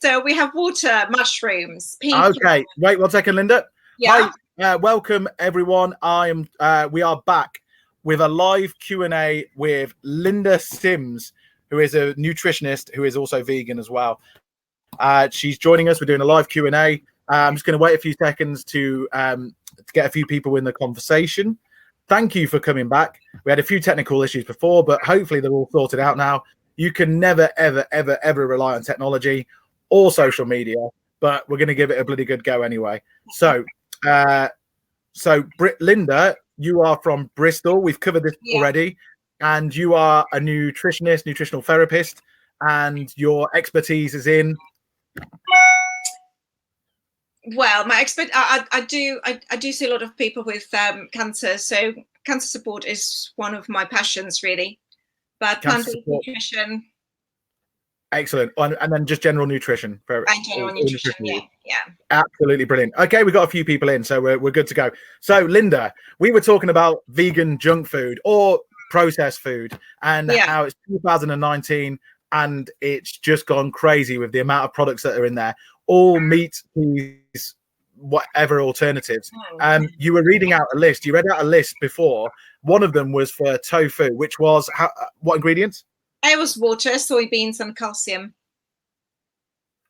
So we have water, mushrooms, pea. Okay, wait 1 second, Linda. Yeah. Hi, welcome everyone. We are back with a live Q&A with Linda Sims, who is a nutritionist who is also vegan as well. She's joining us. We're doing a live Q&A. I'm just going to wait a few seconds to get a few people in the conversation. Thank you for coming back. We had a few technical issues before, but hopefully they're all sorted out now. You can never, ever, ever, ever rely on technology or social media, but we're going to give it a bloody good go anyway. So, Linda, you are from Bristol. We've covered this already, and you are a nutritionist, nutritional therapist, and your expertise is in. Well, I do see a lot of people with cancer, so cancer support is one of my passions, really. But plant-based nutrition. Excellent. And then just general nutrition. General nutrition, yeah. Absolutely brilliant. Okay, we've got a few people in, so we're good to go. So, Linda, we were talking about vegan junk food or processed food and how it's 2019 and it's just gone crazy with the amount of products that are in there. All meat, cheese, whatever alternatives. You were reading out a list. You read out a list before. One of them was for tofu, which was what ingredients? It was water, soybeans, and calcium.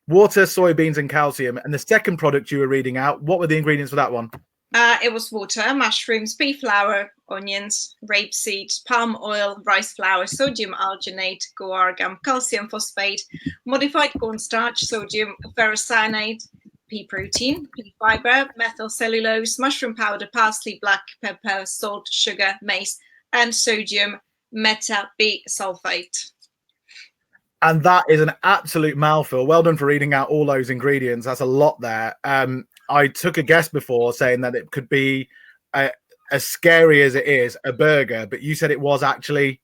Water, soybeans, and calcium. And the second product you were reading out, what were the ingredients for that one? It was water, mushrooms, pea flour, onions, rapeseed, palm oil, rice flour, sodium alginate, guar gum, calcium phosphate, modified cornstarch, sodium ferrocyanide, pea protein, pea fiber, methyl cellulose, mushroom powder, parsley, black pepper, salt, sugar, mace, and sodium metabisulfite. And that is an absolute mouthful. Well done for reading out all those ingredients. That's a lot there. I took a guess before saying that it could be as scary as it is a burger, but you said it was actually.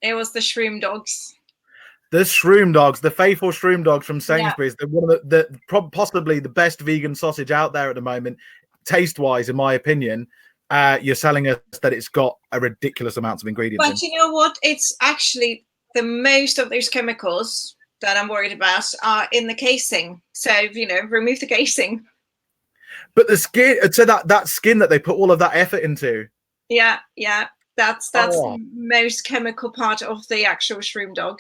It was the shroom dogs. The shroom dogs, the faithful shroom dogs from Sainsbury's. They're one of the possibly the best vegan sausage out there at the moment, taste-wise, in my opinion. You're selling us that it's got a ridiculous amount of ingredients. But you know what? It's actually the most of those chemicals that I'm worried about are in the casing. So, remove the casing. But the skin, so that skin that they put all of that effort into. Yeah. That's the most chemical part of the actual shroom dog.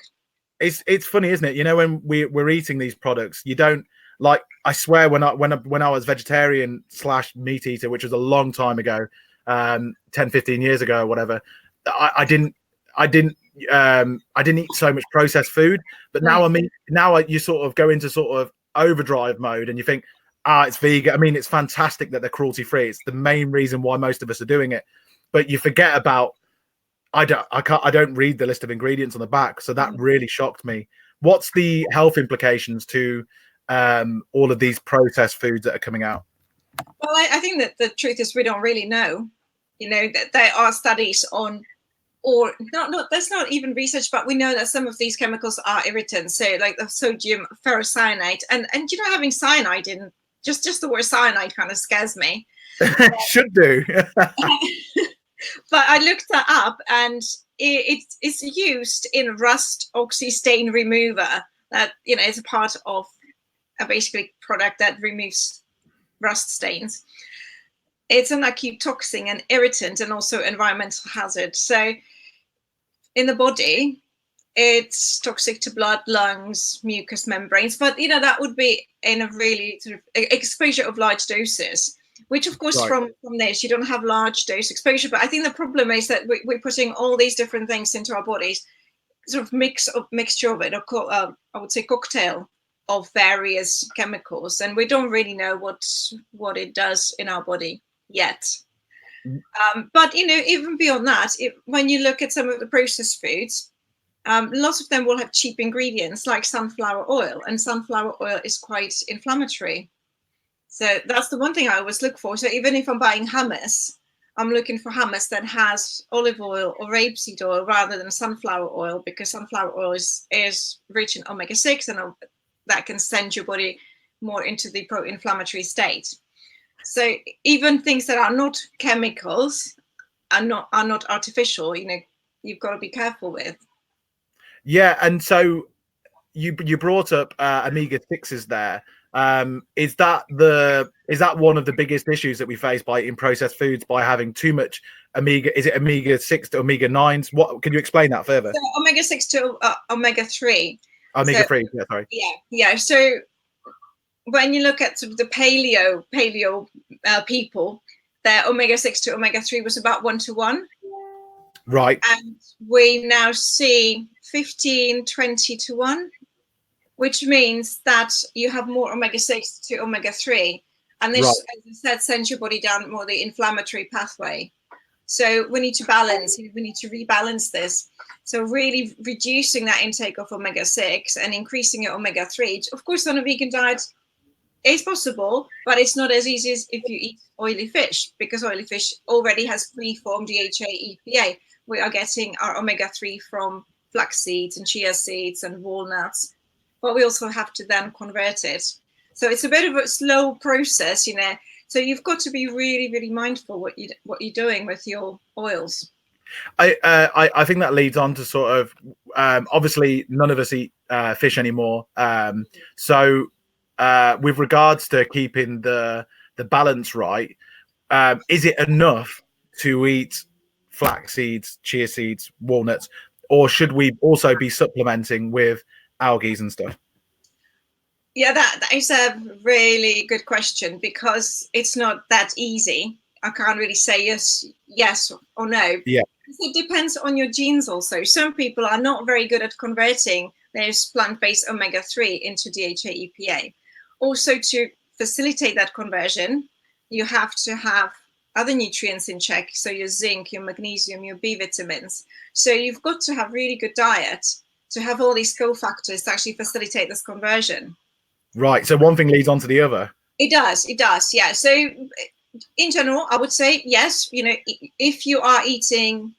It's funny, isn't it? When we're eating these products, you don't like. I swear, when I was vegetarian / meat eater, which was a long time ago, 10, 15 years ago or whatever, I didn't eat so much processed food. But now you sort of go into sort of overdrive mode, and you think, it's vegan. I mean, it's fantastic that they're cruelty free. It's the main reason why most of us are doing it. But you forget about. I don't read the list of ingredients on the back, so that really shocked me. What's the health implications to all of these processed foods that are coming out? Well, I think that the truth is we don't really know. That there are studies on, or not. There's not even research, but we know that some of these chemicals are irritants. So, like the sodium ferrocyanide, and having cyanide in just the word cyanide kind of scares me. Should do. But I looked that up, and it's used in rust oxy stain remover. That is a part of a basically product that removes rust stains. It's an acute toxin, an irritant, and also environmental hazard. So in the body, it's toxic to blood, lungs, mucous membranes. But that would be in a really sort of exposure of large doses. Which, of course, from this, you don't have large dose exposure. But I think the problem is that we're putting all these different things into our bodies, sort of mixture of it, or I would say cocktail of various chemicals. And we don't really know what it does in our body yet. But, even beyond that, when you look at some of the processed foods, lots of them will have cheap ingredients like sunflower oil. And sunflower oil is quite inflammatory. So that's the one thing I always look for. So even if I'm buying hummus, I'm looking for hummus that has olive oil or rapeseed oil rather than sunflower oil, because sunflower oil is rich in omega-6, and that can send your body more into the pro-inflammatory state. So even things that are not chemicals are not artificial, you've got to be careful with. Yeah, and so you brought up omega-6s there. Is that one of the biggest issues that we face by eating processed foods, by having too much omega? Is it omega-6 to omega-9s? What can you explain that further? So omega-6 to omega-3. Omega-3, yeah, sorry. Yeah. So when you look at sort of the paleo people, their omega-6 to omega-3 was about 1-to-1. Right. And we now see 15-20-to-1, which means that you have more omega-6 to omega-3. And this, as I said, sends your body down more the inflammatory pathway. So we need to rebalance this. So really reducing that intake of omega-6 and increasing your omega-3. Of course, on a vegan diet is possible, but it's not as easy as if you eat oily fish, because oily fish already has preformed DHA, EPA. We are getting our omega-3 from flax seeds and chia seeds and walnuts, but we also have to then convert it. So it's a bit of a slow process, you know. So you've got to be really, really mindful what you're doing with your oils. I think that leads on to sort of obviously none of us eat fish anymore. So with regards to keeping the balance right, is it enough to eat flax seeds, chia seeds, walnuts, or should we also be supplementing with algae and stuff? Yeah, that is a really good question, because it's not that easy. I can't really say yes or no. Yeah. It depends on your genes also. Some people are not very good at converting those plant-based omega-3 into DHA, EPA. Also, to facilitate that conversion, you have to have other nutrients in check. So your zinc, your magnesium, your B vitamins. So you've got to have really good diet to have all these cofactors to actually facilitate this conversion. Right. So one thing leads on to the other. It does. Yeah. So in general, I would say, yes, you know, if you are eating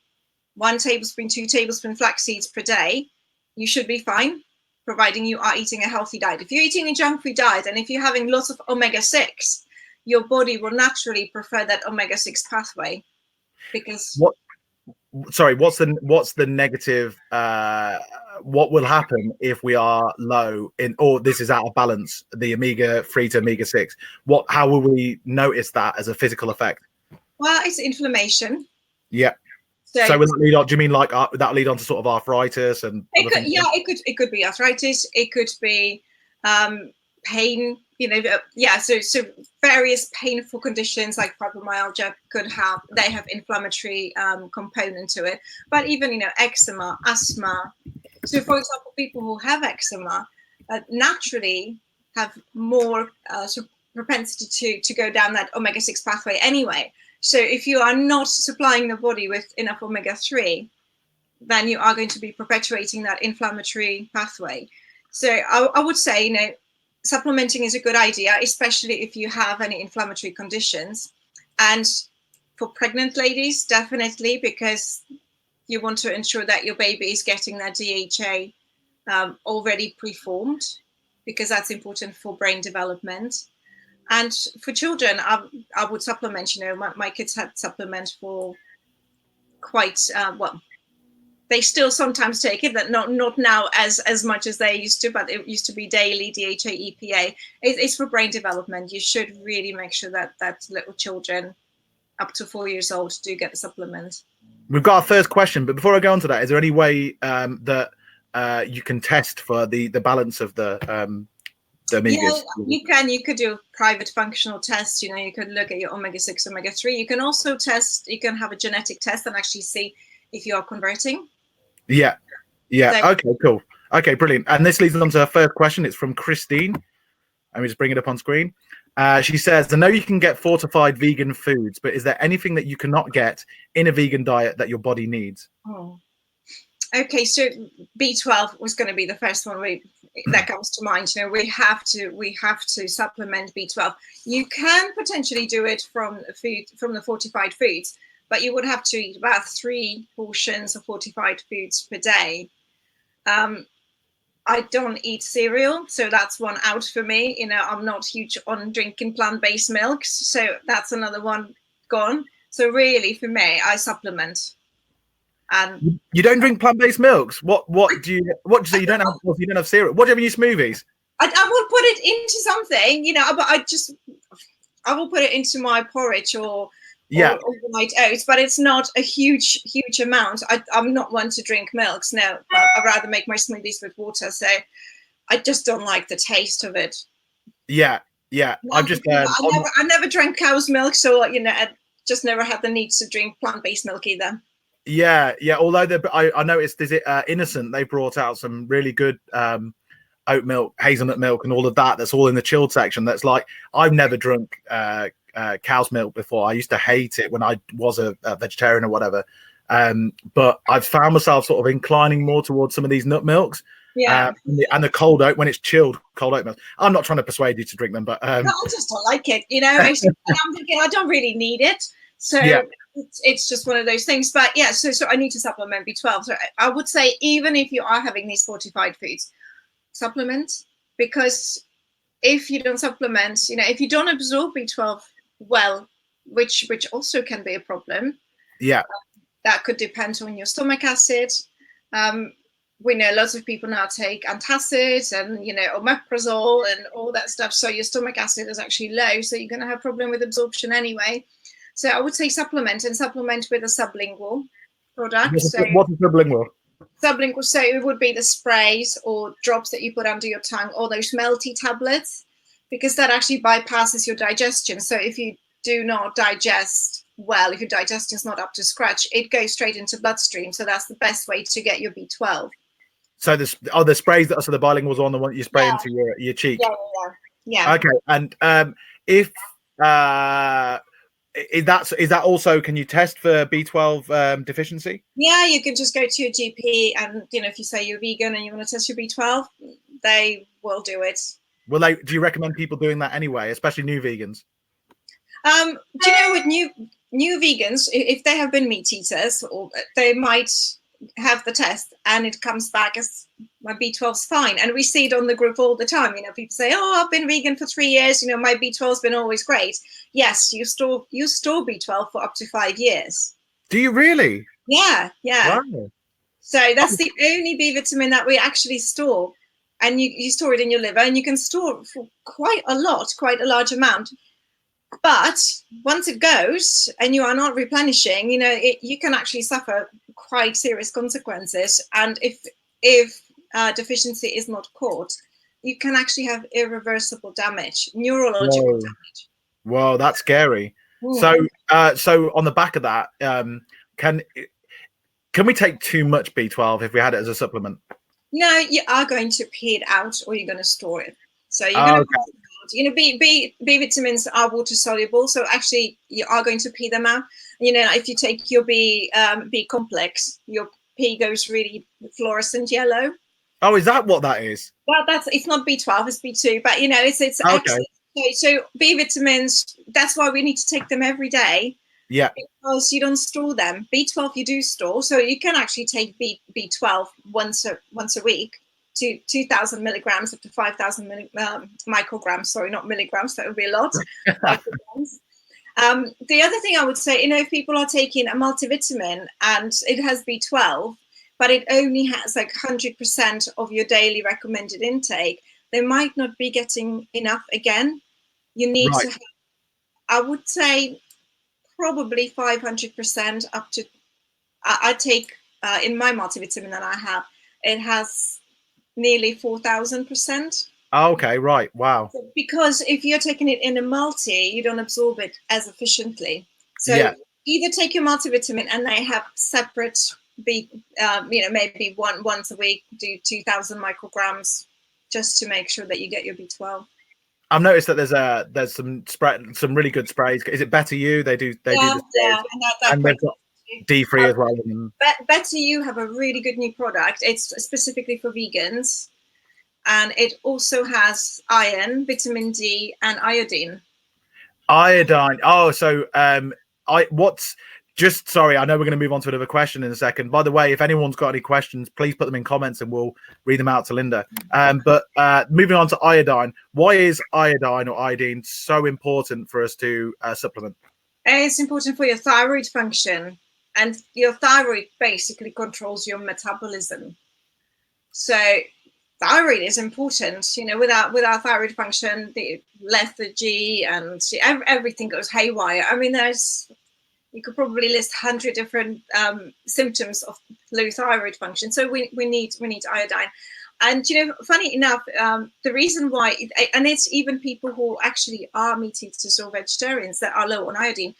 1 tablespoon, 2 tablespoons flax seeds per day, you should be fine, providing you are eating a healthy diet. If you're eating a junk food diet and if you're having lots of omega-6, your body will naturally prefer that omega-6 pathway, because what's the negative, what will happen if we are low in, or this is out of balance, the omega-3 to omega-6? How will we notice that as a physical effect? Well, it's inflammation. Yeah. So will that lead on, do you mean like that lead on to sort of arthritis and it could be arthritis, it could be pain, you know, so various painful conditions like fibromyalgia they have inflammatory component to it. But even, you know, eczema, asthma. So for example, people who have eczema naturally have more propensity to go down that omega-6 pathway anyway. So if you are not supplying the body with enough omega-3, then you are going to be perpetuating that inflammatory pathway. So I would say, you know, supplementing is a good idea, especially if you have any inflammatory conditions. And for pregnant ladies, definitely, because you want to ensure that your baby is getting that DHA already preformed, because that's important for brain development. And for children, I would supplement. You know, my kids had supplement for quite well. They still sometimes take it, but not now as much as they used to. But it used to be daily DHA, EPA. It's for brain development. You should really make sure that little children up to 4 years old do get the supplement. We've got our first question, but before I go on to that, is there any way that you can test for the balance of the omegas? Yeah, you could do a private functional test. You know, you could look at your omega-6, omega-3. You can also you can have a genetic test and actually see if you are converting. Yeah. So, okay, cool. Okay, brilliant. And this leads on to our first question. It's from Christine. Let me just bring it up on screen. She says, I know you can get fortified vegan foods, but is there anything that you cannot get in a vegan diet that your body needs? Oh. Okay, so B12 was going to be the first one that comes to mind. You know, we have to supplement B12. You can potentially do it from the fortified foods, but you would have to eat about 3 portions of fortified foods per day. I don't eat cereal, so that's one out for me. You know, I'm not huge on drinking plant-based milks, so that's another one gone. So really, for me, I supplement. And you don't drink plant-based milks. What do you say? You don't have cereal. What do you have in your smoothies? I will put it into something, you know, but I will put it into my porridge or overnight oats, but it's not a huge amount. I'm not one to drink milks. No, I'd rather make my smoothies with water. So I just don't like the taste of it. Yeah. I've just I never drank cow's milk, so you know, I just never had the need to drink plant-based milk either. Yeah. Although I noticed, is it Innocent? They brought out some really good oat milk, hazelnut milk, and all of that. That's all in the chilled section. That's like, I've never drunk cow's milk before. I used to hate it when I was a vegetarian or whatever. But I've found myself sort of inclining more towards some of these nut milks. Yeah. And the cold oat, when it's chilled, cold oat milk. I'm not trying to persuade you to drink them, but no, I just don't like it. You know, I'm thinking I don't really need it. So it's just one of those things. But yeah, so I need to supplement B12. So I would say, even if you are having these fortified foods, supplement, because if you don't supplement, you know, if you don't absorb B12 well, which also can be a problem. Yeah. That could depend on your stomach acid. We know lots of people now take antacids and, you know, omeprazole and all that stuff. So your stomach acid is actually low. So you're going to have a problem with absorption anyway. So I would say supplement with a sublingual product. What's a sublingual? Sublingual, so it would be the sprays or drops that you put under your tongue, or those melty tablets, because that actually bypasses your digestion. So if you do not digest well, if your digestion is not up to scratch, it goes straight into bloodstream. So that's the best way to get your B12. So the sprays that are the bilinguals on the one you spray into your cheek. Yeah. Okay, and if is that also, can you test for B12 deficiency? Yeah, you can just go to your GP, and you know, if you say you're vegan and you want to test your B12, they will do it. Do you recommend people doing that anyway, especially new vegans? Do you know, with new vegans, if they have been meat eaters, or they might have the test and it comes back as my B12's fine, and we see it on the group all the time. You know, people say, "Oh, I've been vegan for 3 years. You know, my B12's been always great." Yes, you store B12 for up to 5 years. Do you really? Yeah. Wow. So that's the only B vitamin that we actually store, and you store it in your liver, and you can store for quite a large amount. But once it goes and you are not replenishing, you know, you can actually suffer quite serious consequences. And if deficiency is not caught, you can actually have irreversible damage, neurological damage. Whoa, that's scary. So on the back of that, can we take too much B12 if we had it as a supplement? No, you are going to pee it out, or you're going to store it. So you're going to you know, B vitamins are water soluble, so actually you are going to pee them out. You know, if you take your B complex, your pee goes really fluorescent yellow. Oh, is that what that is? Well, it's not B12, it's B2, but you know, it's okay. So B vitamins, that's why we need to take them every day. Yeah. Because you don't store them. B12 you do store, so you can actually take B12 once a week. To 2,000 milligrams up to 5,000 micrograms. Sorry, not milligrams. That would be a lot. Micrograms. The other thing I would say, you know, if people are taking a multivitamin and it has B12, but it only has like 100% of your daily recommended intake, they might not be getting enough again. You need to have, I would say, probably 500% up to, I take, in my multivitamin that I have, it has nearly 4,000%. Okay, right. Wow. So because if you're taking it in a multi, you don't absorb it as efficiently. So either take your multivitamin and they have separate you know, maybe once a week, do 2,000 micrograms just to make sure that you get your B12. I've noticed that there's some really good sprays. Is it Better You? They do the sprays. And they've got D3 as well. Better You have a really good new product. It's specifically for vegans, and it also has iron, vitamin D, and iodine. Iodine. Oh, so sorry, I know we're going to move on to another question in a second. By the way, if anyone's got any questions, please put them in comments and we'll read them out to Linda. But moving on to iodine, why is iodine or iodine so important for us to supplement? It's important for your thyroid function. and your thyroid basically controls your metabolism. So thyroid is important. Without thyroid function, the lethargy and everything goes haywire. I mean, you could probably list 100 different symptoms of low thyroid function. So we need iodine. And funny enough, the reason why, and it's even people who actually are meat eaters or vegetarians that are low on iodine,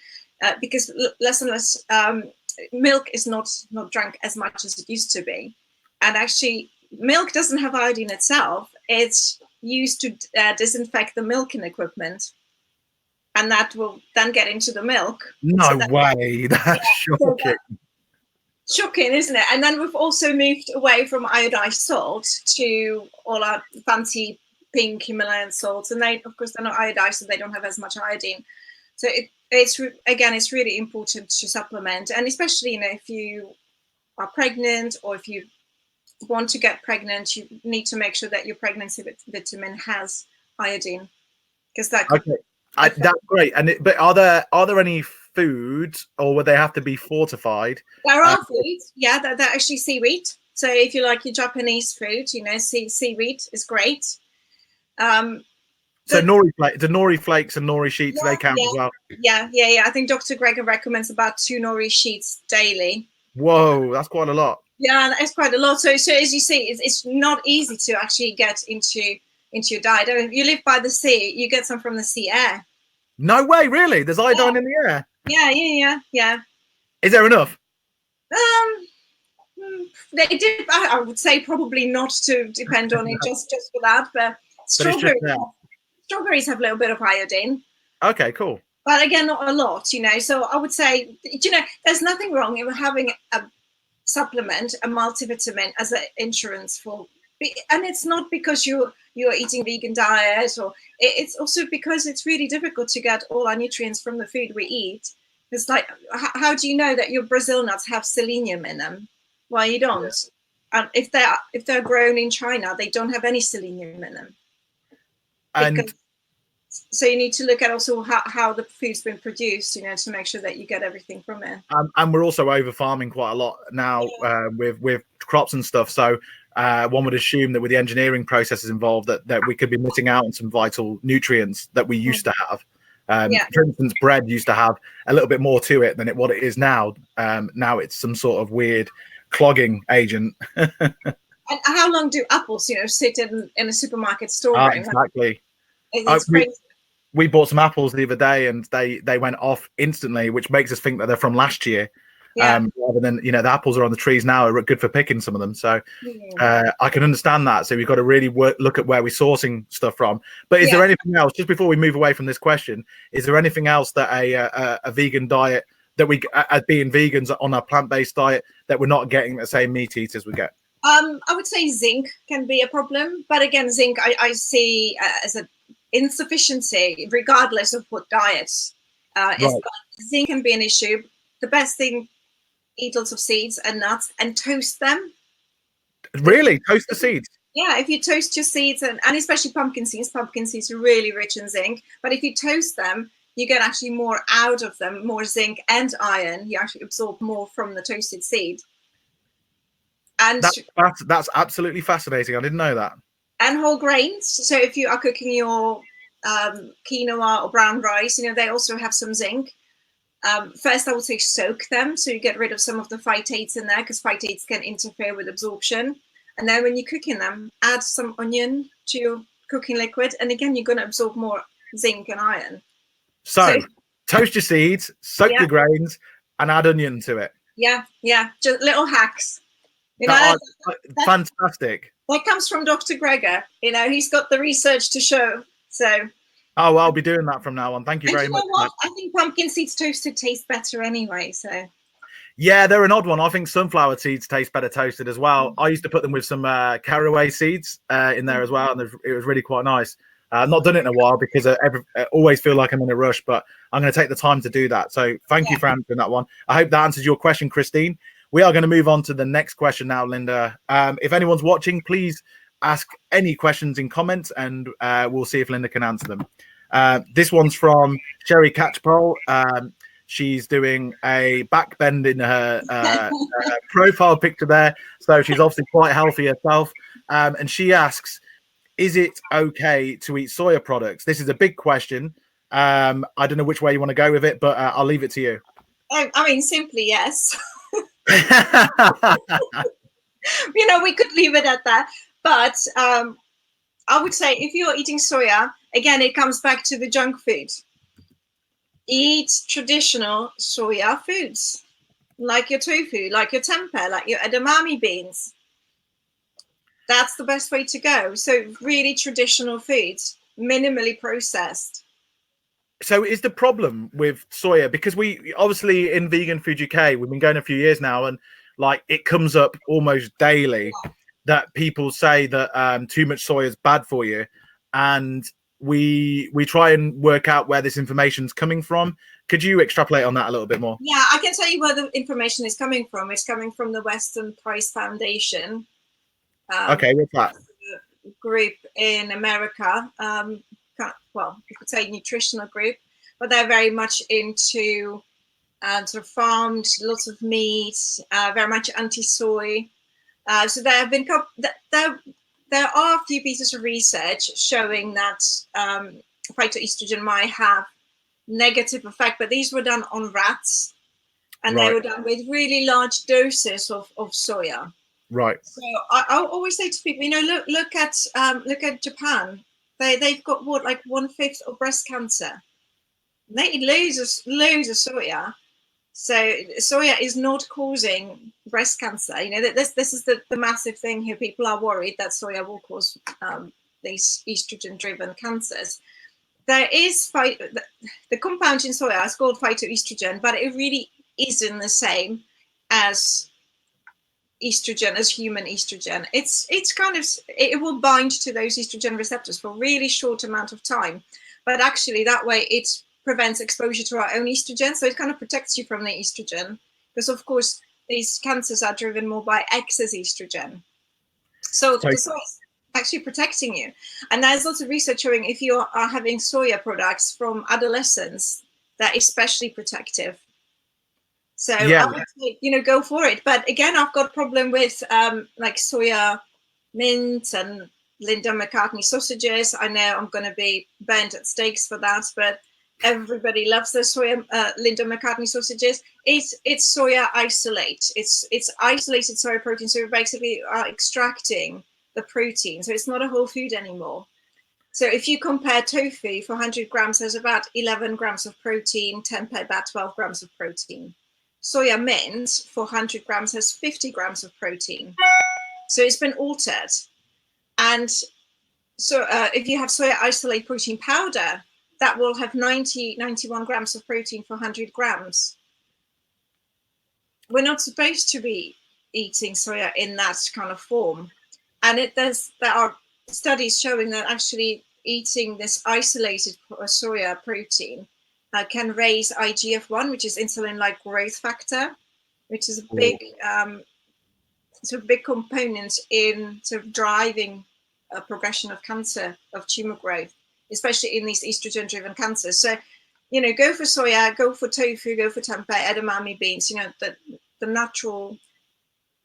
because less and less milk is not drunk as much as it used to be. And actually, milk doesn't have iodine itself. It's used to disinfect the milking equipment, and that will then get into the milk. No way, that's shocking. Shocking, isn't it? And then we've also moved away from iodized salt to all our fancy pink Himalayan salts, and they, of course, they're not iodized, so they don't have as much iodine. So it's really important to supplement, and especially if you are pregnant or if you want to get pregnant, you need to make sure that your pregnancy vitamin has iodine, because that could that's great. But are there any foods, or would they have to be fortified? There are foods, yeah, they're actually seaweed. So if you like your Japanese food, seaweed is great. So the nori flakes and nori sheets, they count as well. Yeah. I think Dr. Greger recommends about 2 nori sheets daily. Whoa, that's quite a lot. Yeah, it's quite a lot. So as you see, it's not easy to actually get into your diet. I mean, if you live by the sea, you get some from the sea air. No way, really? There's iodine in the air? Yeah. Is there enough? They did. I would say probably not to depend on it just for that. But strawberries have a little bit of iodine. Okay, cool. But again, not a lot, So I would say, there's nothing wrong in having a supplement, a multivitamin, as an insurance for. And it's not because you're eating vegan diet, or it's also because it's really difficult to get all our nutrients from the food we eat. It's like, how do you know that your Brazil nuts have selenium in them? Well, you don't. And if they're grown in China, they don't have any selenium in them. So you need to look at also how the food's been produced, to make sure that you get everything from it. And we're also over farming quite a lot now with crops and stuff. So one would assume that with the engineering processes involved, that we could be missing out on some vital nutrients that we used to have. For instance, bread used to have a little bit more to it than what it is now. Now it's some sort of weird clogging agent. And how long do apples, sit in a supermarket store? Exactly. It's crazy. We bought some apples the other day, and they went off instantly, which makes us think that they're from last year. Rather than the apples are on the trees now, are good for picking some of them. So I can understand that. So we've got to really look at where we're sourcing stuff from. But is there anything else, just before we move away from this question, is there anything else that a vegan diet, that we, as being vegans on a plant-based diet, that we're not getting the same meat eaters we get? I would say zinc can be a problem, but again, zinc I see as an insufficiency regardless of what diets is. Zinc can be an issue. The best thing, eat lots of seeds and nuts and toast them. Really? Toast the seeds? Yeah, if you toast your seeds, and especially pumpkin seeds are really rich in zinc. But if you toast them, you get actually more out of them, more zinc and iron. You actually absorb more from the toasted seed. And that's absolutely fascinating. I didn't know that. And whole grains. So if you are cooking your quinoa or brown rice, they also have some zinc. First, I would say soak them, so you get rid of some of the phytates in there, because phytates can interfere with absorption. And then when you're cooking them, add some onion to your cooking liquid, and again, you're going to absorb more zinc and iron. So toast your seeds, soak the grains, and add onion to it. Yeah, just little hacks. Fantastic. That comes from Dr. Greger. He's got the research to show. So. Oh, well, I'll be doing that from now on. Thank you very much. What? I think pumpkin seeds toasted taste better anyway. So. Yeah, they're an odd one. I think sunflower seeds taste better toasted as well. I used to put them with some caraway seeds in there as well, and it was really quite nice. I've not done it in a while because I always feel like I'm in a rush, but I'm going to take the time to do that. So thank you for answering that one. I hope that answers your question, Christine. We are going to move on to the next question now, Linda. If anyone's watching, please ask any questions in comments, and we'll see if Linda can answer them. This one's from Sherry Catchpole. She's doing a back bend in her profile picture there. So she's obviously quite healthy herself. And she asks, is it okay to eat soya products? This is a big question. I don't know which way you want to go with it, but I'll leave it to you. I mean, simply yes. We could leave it at that. But I would say if you're eating soya, again, it comes back to the junk food. Eat traditional soya foods, like your tofu, like your tempeh, like your edamame beans. That's the best way to go. So really traditional foods, minimally processed. So is the problem with soya, because we obviously in Vegan Food UK, we've been going a few years now, and like it comes up almost daily that people say that too much soya is bad for you, and we try and work out where this information's coming from. Could you extrapolate on that a little bit more? Yeah, I can tell you where the information is coming from. It's coming from the Western Price Foundation. Okay, what's that? Group in America. Well, you could say nutritional group, but they're very much into sort of farmed, lots of meat, very much anti-soy. So there have been there are a few pieces of research showing that phytoestrogen might have negative effect, but these were done on rats, and they were done with really large doses of soya. Right. So I always say to people, look at Japan. They've got what, like 1/5 of breast cancer. They eat loads of soya. So soya is not causing breast cancer. This is the massive thing here. People are worried that soya will cause these estrogen-driven cancers. There is the compound in soya is called phytoestrogen, but it really isn't the same as estrogen, as human estrogen. It's kind of, it will bind to those estrogen receptors for a really short amount of time, but actually that way it prevents exposure to our own estrogen, so it kind of protects you from the estrogen, because of course these cancers are driven more by excess estrogen. So the soya is actually protecting you. And there's lots of research showing if you are having soya products from adolescents, they're especially protective. So yeah, I would say, go for it. But again, I've got a problem with like soya mint and Linda McCartney sausages. I know I'm going to be burnt at stakes for that, but everybody loves the soya Linda McCartney sausages. It's soya isolate. It's isolated soya protein. So we basically are extracting the protein. So it's not a whole food anymore. So if you compare tofu, for 100 grams, there's about 11 grams of protein, tempeh about 12 grams of protein. Soya mint for 100 grams has 50 grams of protein. So it's been altered. And so if you have soya isolate protein powder, that will have 91 grams of protein for 100 grams. We're not supposed to be eating soya in that kind of form. And there are studies showing that actually eating this isolated soya protein can raise IGF-1, which is insulin-like growth factor, which is a big big component in sort of driving a progression of cancer, of tumor growth, especially in these estrogen-driven cancers. So, go for soya, go for tofu, go for tempeh, edamame beans, the natural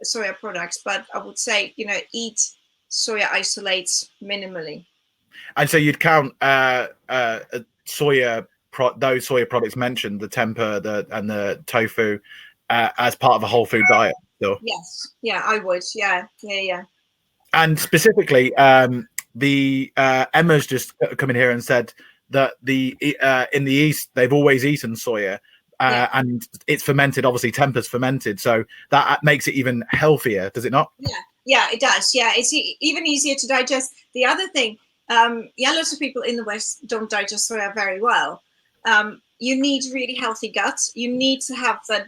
soya products. But I would say, eat soya isolates minimally. And so you'd count soya, those soya products mentioned, the tempeh and the tofu, as part of a whole food diet still? Yes. Yeah, I would. Yeah. And specifically, the Emma's just come in here and said that in the East they've always eaten soya, and it's fermented. Obviously, tempeh's fermented, so that makes it even healthier, does it not? Yeah, it does. Yeah, it's even easier to digest. The other thing, lots of people in the West don't digest soya very well. You need really healthy guts. You need to have the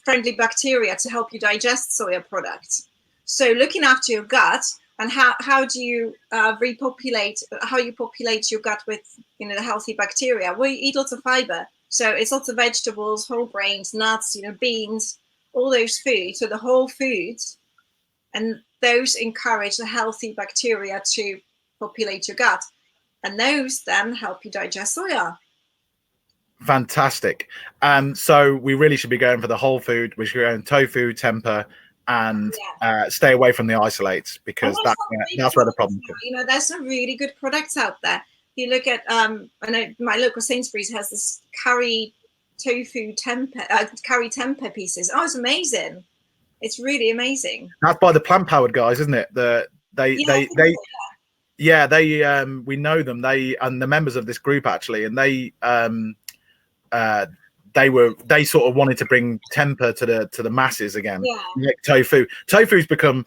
friendly bacteria to help you digest soya products. So looking after your gut, and how do you repopulate, how you populate your gut with the healthy bacteria? Well, you eat lots of fiber. So it's lots of vegetables, whole grains, nuts, beans, all those foods. So the whole foods, and those encourage the healthy bacteria to populate your gut, and those then help you digest soya. Fantastic. So we really should be going for the whole food. We should go in tofu, tempeh, and stay away from the isolates, because that's where the problem is. You know, there's some really good products out there. If you look at, I know my local Sainsbury's has this curry tofu curry tempeh pieces. Oh, it's amazing. It's really amazing. That's by the plant powered guys, isn't it? We know them. And the members of this group actually, and they sort of wanted to bring tempeh to the masses again. Like tofu's become,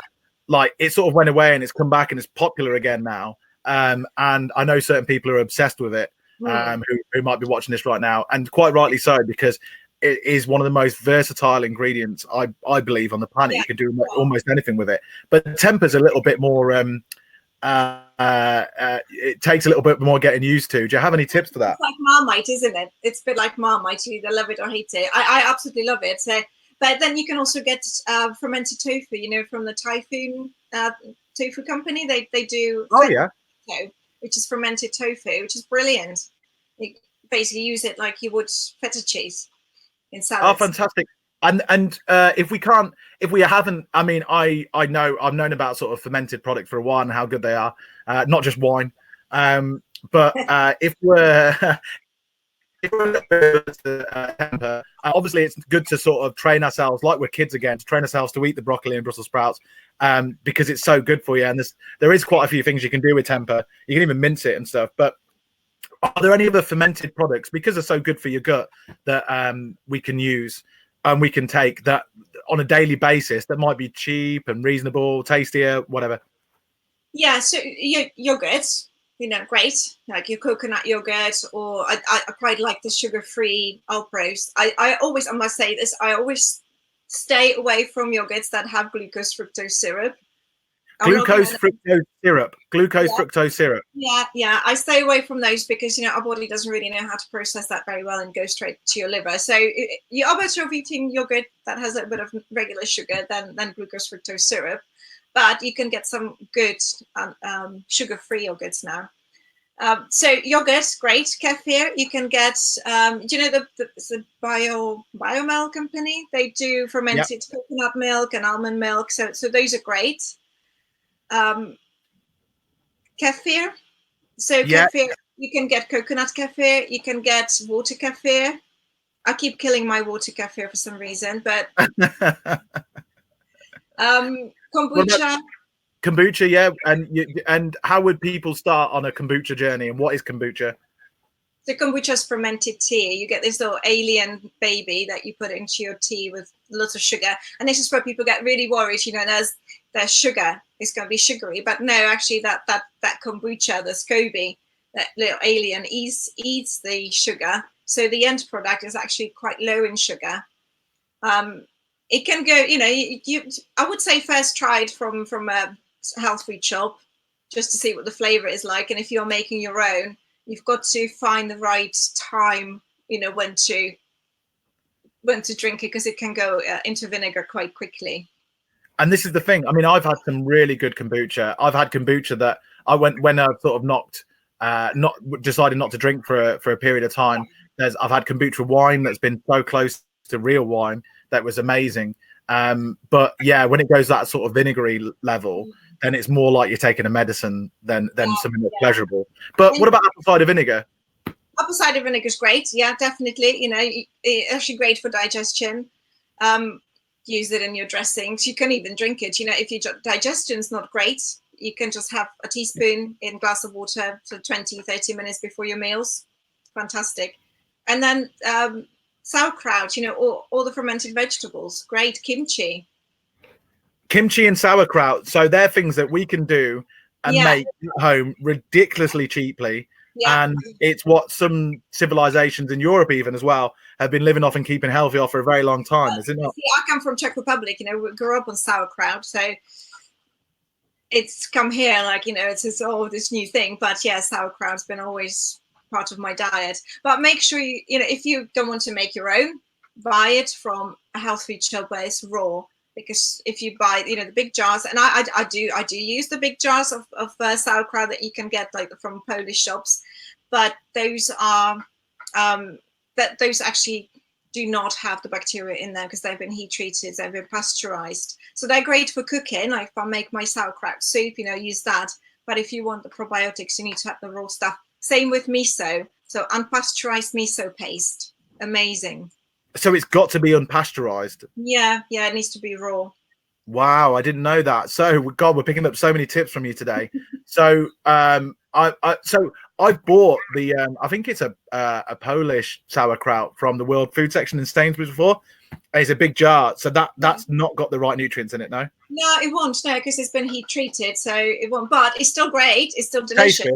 like, it sort of went away and it's come back and it's popular again now. And I know certain people are obsessed with it, who might be watching this right now, and quite rightly so, because it is one of the most versatile ingredients I believe on the planet. You can do almost anything with it, but tempeh's a little bit more it takes a little bit more getting used to. Do you have any tips for that? It's like Marmite, isn't it? It's a bit like Marmite. You either love it or hate it. I absolutely love it. So, but then you can also get fermented tofu, you know, from the tofu company. They do tofu, which is fermented tofu, which is brilliant. You basically use it like you would feta cheese in salads. Oh, fantastic. And if we haven't, I mean, I've known about sort of fermented product for a while and how good they are, not just wine. But if we're tempeh, obviously it's good to sort of train ourselves, like we're kids again, to train ourselves to eat the broccoli and Brussels sprouts, because it's so good for you. And there is quite a few things you can do with tempeh. You can even mince it and stuff. But are there any other fermented products, because they're so good for your gut, that we can use and we can take that on a daily basis that might be cheap and reasonable, tastier, whatever? Yeah, so yogurt, you know, great, like your coconut yogurt, or I quite like the sugar-free Alpros. I must say this, I always stay away from yogurts that have glucose fructose syrup. Fructose syrup. Yeah, I stay away from those because, you know, our body doesn't really know how to process that very well and go straight to your liver. So you are better off eating yogurt that has a bit of regular sugar than glucose fructose syrup. But you can get some good sugar-free yogurts now. So yogurt, great. Kefir, you can get. Do you know the Biomel company? They do fermented coconut milk and almond milk. So those are great. Kefir. So kefir, you can get coconut kefir. You can get water kefir. I keep killing my water kefir for some reason, but kombucha. Kombucha, yeah. And how would people start on a kombucha journey? And what is kombucha? So kombucha is fermented tea. You get this little alien baby that you put into your tea with lots of sugar. And this is where people get really worried. You know, there's sugar. It's going to be sugary. But no, actually, that kombucha, the SCOBY, that little alien eats the sugar. So the end product is actually quite low in sugar. It can go, you know, I would say first try it from a health food shop just to see what the flavor is like. And if you're making your own, you've got to find the right time, you know, when to drink it, because it can go into vinegar quite quickly. And this is the thing. I mean, I've had some really good kombucha. I've had kombucha that I went when I sort of decided not to drink for a period of time. I've had kombucha wine that's been so close to real wine that was amazing. But yeah, when it goes that sort of vinegary level, then it's more like you're taking a medicine than something that's pleasurable. But what about apple cider vinegar? Apple cider vinegar is great. Yeah, definitely. You know, it's actually great for digestion. Use it in your dressings. You can even drink it. You know, if your digestion's not great, you can just have a teaspoon in a glass of water for 20-30 minutes before your meals. Fantastic. And then sauerkraut, you know, all the fermented vegetables. Great. Kimchi and sauerkraut. So they're things that we can do and make at home ridiculously cheaply. Yeah. And it's what some civilizations in Europe even as well have been living off and keeping healthy off for a very long time, is it not? See, I come from Czech Republic, you know, we grew up on sauerkraut, so it's come here like, you know, it's this new thing. But yeah, sauerkraut's been always part of my diet. But make sure you know, if you don't want to make your own, buy it from a health food shop where it's raw. Because if you buy, you know, the big jars, and I do use the big jars of sauerkraut that you can get like from Polish shops, but those are that those actually do not have the bacteria in there because they've been heat treated, they've been pasteurized. So they're great for cooking. Like if I make my sauerkraut soup, use that. But if you want the probiotics, you need to have the raw stuff. Same with miso. So unpasteurized miso paste. Amazing. So it's got to be unpasteurized. Yeah, it needs to be raw. Wow, I didn't know that. So God, we're picking up so many tips from you today. So I've bought the I think it's a Polish sauerkraut from the World Food section in Sainsbury's before. It's a big jar, so that's not got the right nutrients in it, no. No, it won't. No, because it's been heat treated, so it won't. But it's still great. It's still delicious.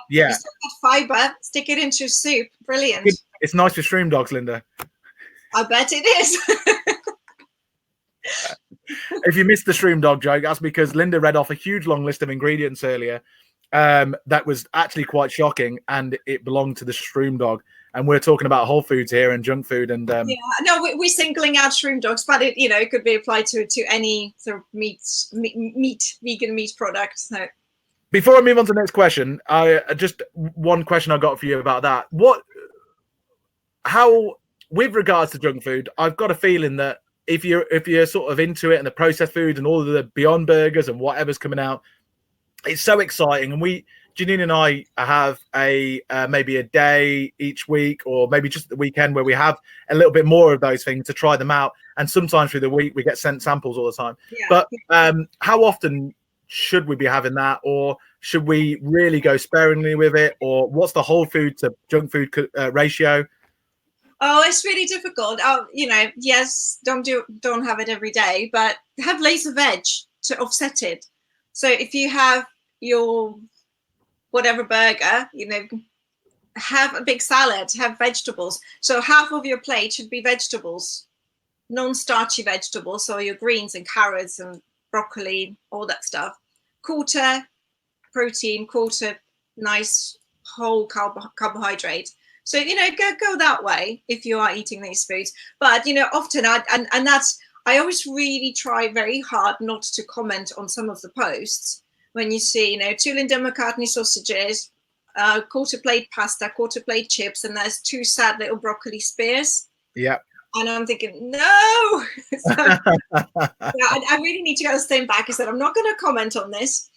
Yeah, you still got fiber. Stick it into soup. Brilliant. It's nice for stream dogs, Linda. I bet it is. If you missed the stream dog joke, that's because Linda read off a huge long list of ingredients earlier that was actually quite shocking, and it belonged to the stream dog. And we're talking about whole foods here and junk food. And yeah, no, we're singling out shroom dogs, but it could be applied to any sort of vegan meat product. So before I move on to the next question, just one question I got for you about that. How with regards to junk food, I've got a feeling that if you're sort of into it and the processed food and all of the Beyond Burgers and whatever's coming out, it's so exciting. And Janine and I have maybe a day each week, or maybe just the weekend, where we have a little bit more of those things to try them out. And sometimes through the week we get sent samples all the time. Yeah. But how often should we be having that, or should we really go sparingly with it, or what's the whole food to junk food ratio? Oh, it's really difficult. Yes, don't have it every day, but have loads of veg to offset it. So if you have your whatever burger, have a big salad, have vegetables. So half of your plate should be vegetables, non-starchy vegetables. So your greens and carrots and broccoli, all that stuff. Quarter protein, quarter nice whole carbohydrate. So, go that way if you are eating these foods. But, often I always really try very hard not to comment on some of the posts when you see, 2 Linda McCartney sausages, quarter plate pasta, quarter plate chips, and there's 2 sad little broccoli spears. Yeah. And I'm thinking, no. So, I really need to get a step back. I said, I'm not going to comment on this.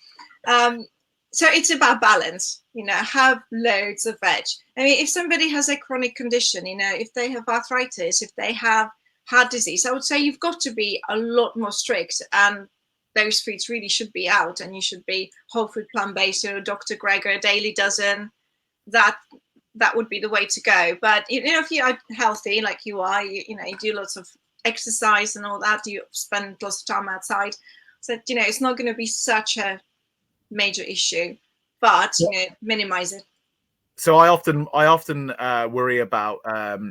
So it's about balance, have loads of veg. I mean, if somebody has a chronic condition, if they have arthritis, if they have heart disease, I would say you've got to be a lot more strict, and those foods really should be out, and you should be whole food, plant-based, Dr. Greger, Daily Dozen, that would be the way to go. But, if you are healthy like you are, you do lots of exercise and all that, you spend lots of time outside. So, it's not going to be such a major issue, but minimize it. So I often worry about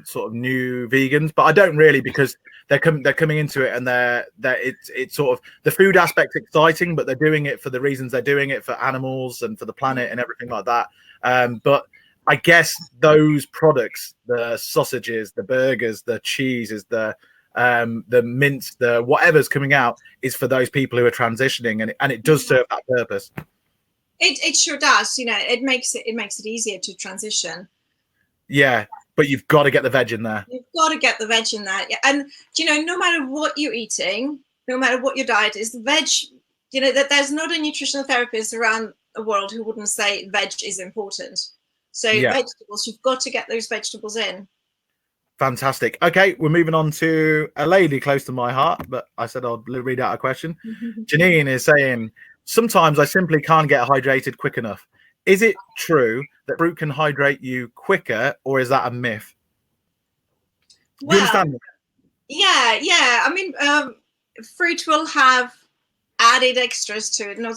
sort of new vegans, but I don't really, because they're coming into it, and it's sort of the food aspect's exciting, but they're doing it for the reasons they're doing it, for animals and for the planet and everything like that. But I guess those products, the sausages, the burgers, the cheeses, the mince, the whatever's coming out, is for those people who are transitioning, and it does serve that purpose. It sure does. It makes it easier to transition. Yeah, but you've got to get the veg in there. You've got to get the veg in there. And no matter what you're eating, no matter what your diet is, the veg, that there's not a nutritional therapist around the world who wouldn't say veg is important. So vegetables, you've got to get those vegetables in. Fantastic. Okay, we're moving on to a lady close to my heart, but I said I'll read out a question. Janine is saying, sometimes I simply can't get hydrated quick enough. Is it true that fruit can hydrate you quicker, or is that a myth? Well, do you understand? Yeah. I mean, fruit will have added extras to it. Not,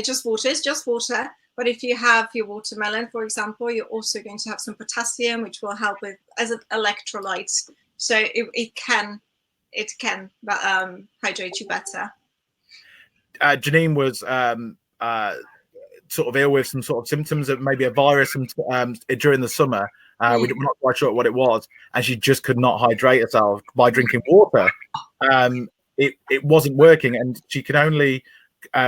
just water. It's just water. But if you have your watermelon, for example, you're also going to have some potassium, which will help with as an electrolyte. So it can hydrate you better. Janine was sort of ill with some sort of symptoms of maybe a virus during the summer. We're not quite sure what it was, and she just could not hydrate herself by drinking water. It wasn't working, and she can only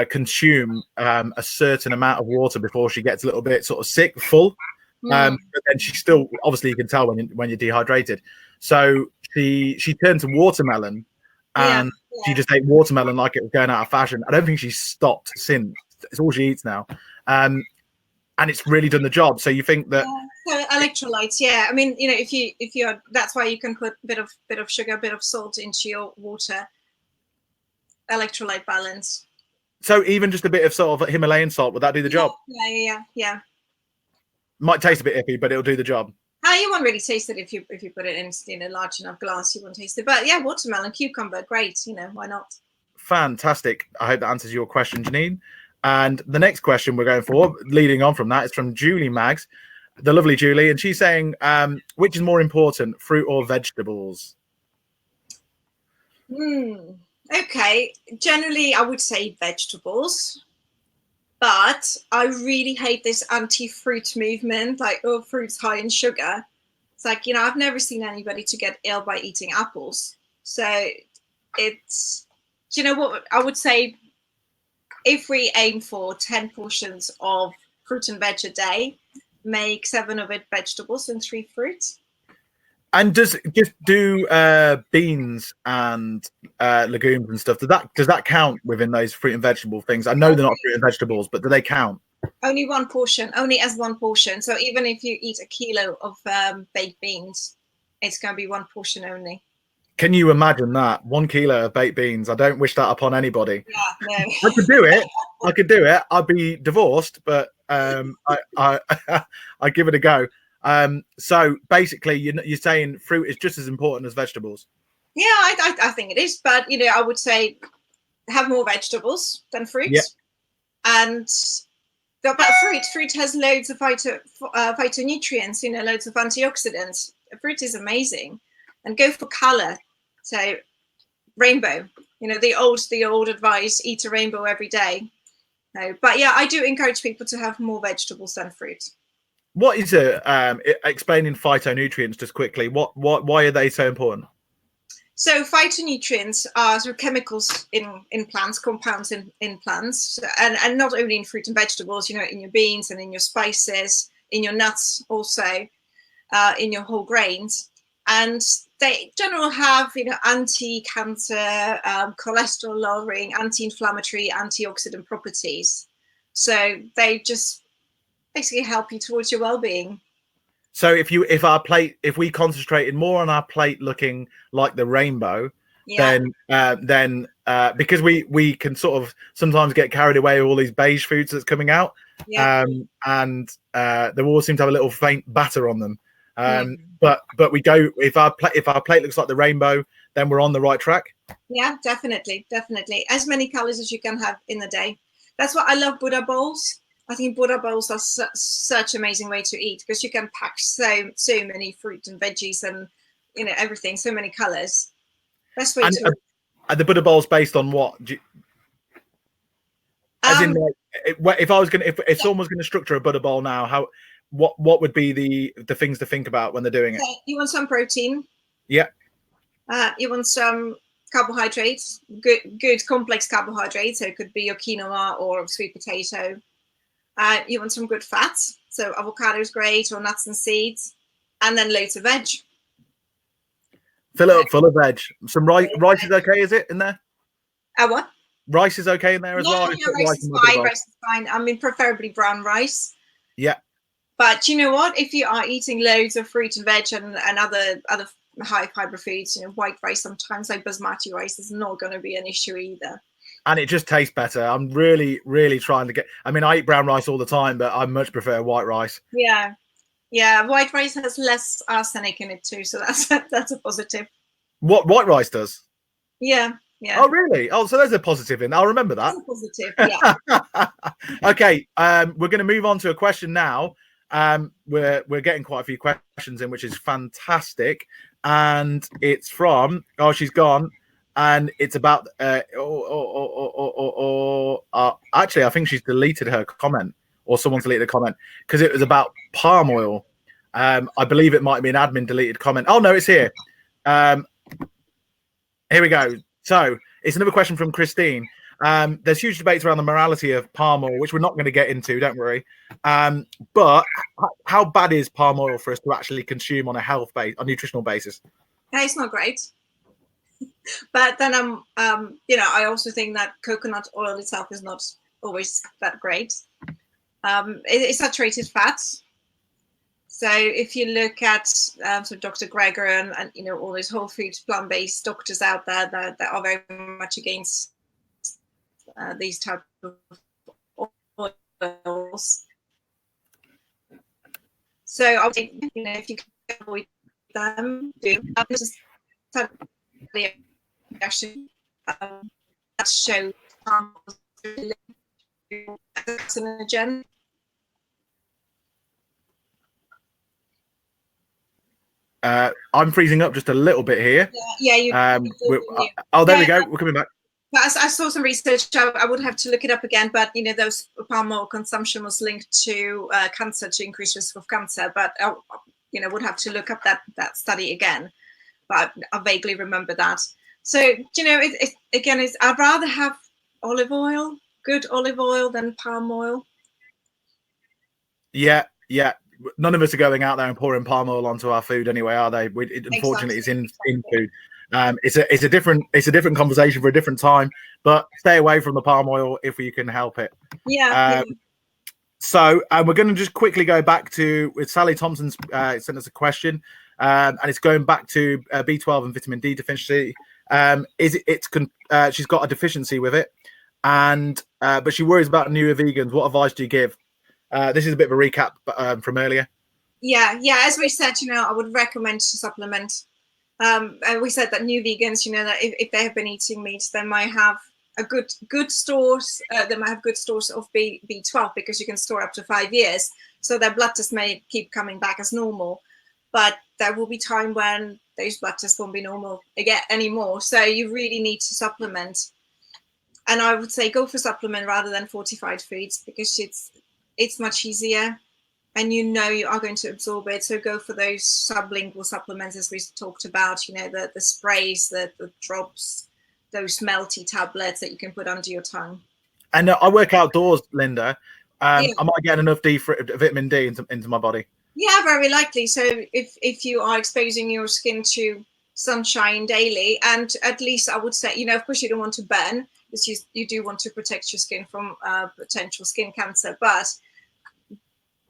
consume a certain amount of water before she gets a little bit sort of full. But then she still, obviously, you can tell when you're dehydrated. So she turned to watermelon, and she just ate watermelon like it was going out of fashion. I don't think she's stopped since. It's all she eats now, and it's really done the job. So you think that so electrolytes, I mean, you know, if you're that's why you can put a bit of sugar, a bit of salt into your water. Electrolyte balance. So even just a bit of sort of Himalayan salt, would that do the job? Yeah. Might taste a bit iffy, but it'll do the job. You won't really taste it if you put it in a large enough glass. You won't taste it, but yeah, watermelon, cucumber, great. You know, why not? Fantastic. I hope that answers your question, Janine. And the next question we're going for, leading on from that, is from Julie Maggs, the lovely Julie, and she's saying, which is more important, fruit or vegetables? Okay, generally I would say vegetables, but I really hate this anti-fruit movement, like, oh, fruit's high in sugar. It's like, you know, I've never seen anybody to get ill by eating apples. So it's, you know what, I would say if we aim for 10 portions of fruit and veg a day, make 7 of it vegetables and 3 fruits. And does beans and legumes and stuff, does that count within those fruit and vegetable things? I know they're not fruit and vegetables, but do they count? Only 1 portion, only as 1 portion. So even if you eat a kilo of baked beans, it's going to be 1 portion only. Can you imagine that? 1 kilo of baked beans. I don't wish that upon anybody. Yeah, no. I could do it. I'd be divorced, but I give it a go. So basically, you're saying fruit is just as important as vegetables. Yeah, I think it is, but you know, I would say have more vegetables than fruit. Yeah. And but fruit has loads of phytonutrients, you know, loads of antioxidants. Fruit is amazing, and go for color. So rainbow, you know, the old advice: eat a rainbow every day. No, but yeah, I do encourage people to have more vegetables than fruit. What is it? Explaining phytonutrients just quickly. Why are they so important? So phytonutrients are sort of chemicals in plants, compounds in plants, and not only in fruit and vegetables, you know, in your beans and in your spices, in your nuts also, in your whole grains. And they in general have, you know, anti-cancer, cholesterol lowering, anti-inflammatory, antioxidant properties. So they just basically help you towards your well-being. So if we concentrated more on our plate looking like the rainbow, then because we can sort of sometimes get carried away with all these beige foods that's coming out, and they all seem to have a little faint batter on them. But we go, if our plate looks like the rainbow, then we're on the right track. Yeah, definitely. As many colors as you can have in the day. That's why I love Buddha bowls. I think Buddha bowls are such an amazing way to eat, because you can pack so many fruit and veggies and, you know, everything, so many colors. Best way to. Are the Buddha bowls based on what? As in, if someone was going to structure a Buddha bowl now, what would be the things to think about when they're doing it? You want some protein. Yeah. You want some carbohydrates, good complex carbohydrates. So it could be your quinoa or sweet potato. You want some good fats, so avocado is great, or nuts and seeds, and then loads of veg. Fill it up full of veg. Some rice is okay, is it, in there? What? Rice is okay in there as well? Yeah, rice is fine. Rice is fine. I mean, preferably brown rice. Yeah. But you know what? If you are eating loads of fruit and veg and other high fiber foods, you know, white rice sometimes, like basmati rice, is not going to be an issue either. And it just tastes better. I'm really, really trying to I mean, I eat brown rice all the time, but I much prefer white rice. Yeah. White rice has less arsenic in it too, so that's a positive. What white rice does? Yeah. Oh, really? Oh, so there's a positive in. I'll remember that. That's a positive. Yeah. Okay. We're going to move on to a question now. We're getting quite a few questions in, which is fantastic, and it's from she's gone. And it's about actually, I think she's deleted her comment, or someone's deleted a comment, because it was about palm oil. I believe it might be an admin deleted comment. Oh no, it's here. Here we go. So it's another question from Christine. There's huge debates around the morality of palm oil, which we're not going to get into, don't worry. But how bad is palm oil for us to actually consume on a nutritional basis? Yeah, it's not great. But then I also think that coconut oil itself is not always that great. It's saturated fat. So if you look at Dr. Greger and all those whole food plant-based doctors out there that are very much against these type of oils. So I think if you can avoid them, do actually that shows carcinogen. I'm freezing up just a little bit here. Yeah, oh, there we go. We're coming back. But I saw some research. I would have to look it up again. But those palm oil consumption was linked to cancer, to increased risk of cancer. But would have to look up that study again. But I vaguely remember that. So I'd rather have olive oil, good olive oil, than palm oil. Yeah. None of us are going out there and pouring palm oil onto our food anyway, are they? Unfortunately, exactly. It's in food. It's a different conversation for a different time. But stay away from the palm oil if you can help it. Yeah. So we're going to just quickly go back to with Sally Thompson's sent us a question, and it's going back to B12 and vitamin D deficiency. She's got a deficiency with it, and but she worries about newer vegans. What advice do you give? This is a bit of a recap from earlier. Yeah. As we said, I would recommend to supplement. We said that new vegans, that if they have been eating meat, they might have a good stores. They might have good stores of B12 because you can store up to 5 years. So their blood tests may keep coming back as normal, but there will be time when those blood tests won't be normal again anymore. So you really need to supplement. And I would say go for supplement rather than fortified foods because it's much easier and you are going to absorb it. So go for those sublingual supplements as we talked about, the sprays, the drops, those melty tablets that you can put under your tongue. And I work outdoors, Linda. I might get enough vitamin D into my body. Yeah, very likely. So if you are exposing your skin to sunshine daily, and at least I would say, of course you don't want to burn, because you do want to protect your skin from potential skin cancer, but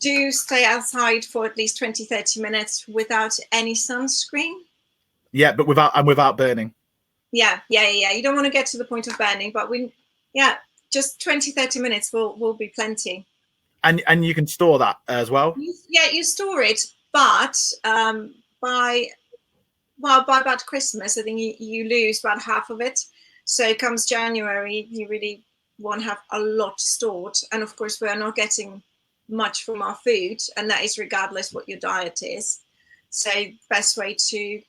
do stay outside for at least 20-30 minutes without any sunscreen. Yeah, but without burning. Yeah. You don't want to get to the point of burning, but just 20-30 minutes will be plenty. And you can store that as well. You store it, but by about Christmas, I think you lose about half of it. So comes January, you really won't have a lot stored, and of course we're not getting much from our food, and that is regardless what your diet is. So best way to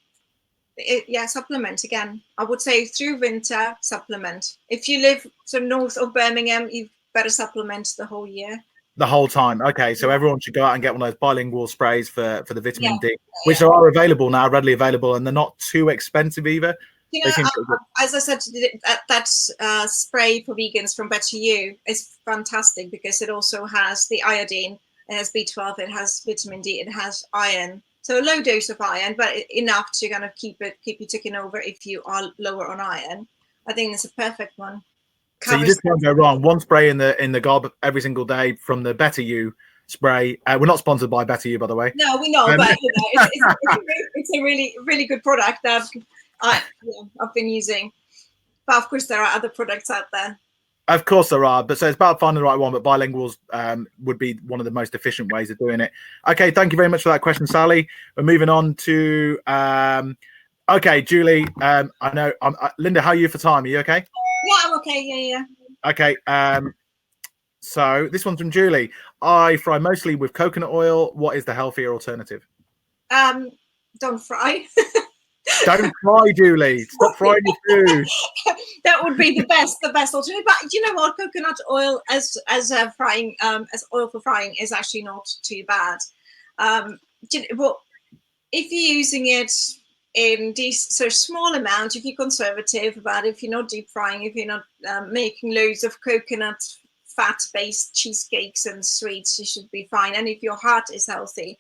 supplement. Again, I would say through winter, supplement. If you live north of Birmingham, you better supplement the whole year, the whole time. Okay, so everyone should go out and get one of those bilingual sprays for the vitamin D, which are available now, readily available, and they're not too expensive either. As I said, that spray for vegans from Better You is fantastic because it also has the iodine, it has B12, it has vitamin D, it has iron. So a low dose of iron, but enough to kind of keep you ticking over if you are lower on iron. I think it's a perfect one. So you just can't go wrong. One spray in the gob every single day from the Better You spray. We're not sponsored by Better You, by the way. No, we know, but it's a really, really good product that I've been using. But of course, there are other products out there. Of course there are, but so it's about finding the right one. But bilinguals would be one of the most efficient ways of doing it. Okay, thank you very much for that question, Sally. We're moving on to okay, Julie. I know Linda. How are you for time? Are you okay? Yeah, I'm okay. Yeah. Okay. So this one's from Julie. I fry mostly with coconut oil. What is the healthier alternative? Don't fry. Don't fry, Julie. Stop frying your food. That would be the best alternative. But you know what? Coconut oil as frying as oil for frying is actually not too bad. Well, if you're using it in these so small amounts, if you're conservative about it, if you're not deep frying, if you're not making loads of coconut fat-based cheesecakes and sweets, you should be fine. And if your heart is healthy,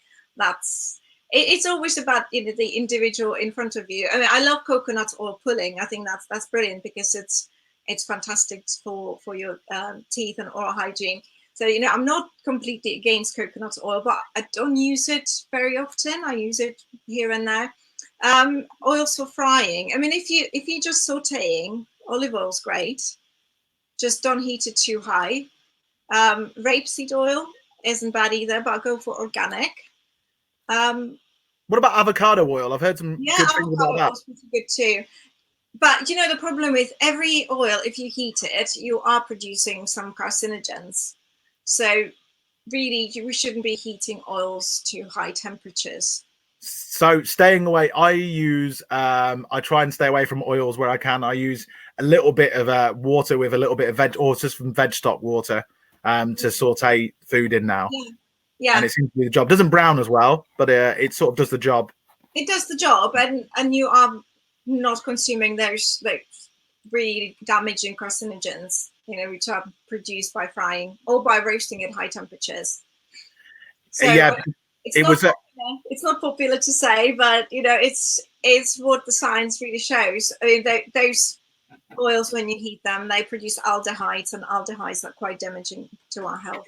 it's always about, you know, the individual in front of you. I mean, I love coconut oil pulling. I think that's brilliant because it's fantastic for your teeth and oral hygiene. So, you know, I'm not completely against coconut oil, but I don't use it very often. I use it here and there. Oils for frying. I mean, if you're just sauteing, olive oil's great. Just don't heat it too high. Rapeseed oil isn't bad either, but I'll go for organic. What about avocado oil? I've heard some good things about that. Oil's pretty good too. But you know, the problem with every oil, if you heat it, you are producing some carcinogens. So really, we shouldn't be heating oils to high temperatures. So staying away, I try and stay away from oils where I can. I use a little bit of water with a little bit of veg, or just from veg stock water, to saute food in now. Yeah. And it seems to do the job. Doesn't brown as well, but it sort of does the job. It does the job, and you are not consuming those like really damaging carcinogens, you know, which are produced by frying or by roasting at high temperatures. So yeah, it's not popular to say, but you know, it's what the science really shows. I mean, those oils, when you heat them, they produce aldehydes, and aldehydes are quite damaging to our health.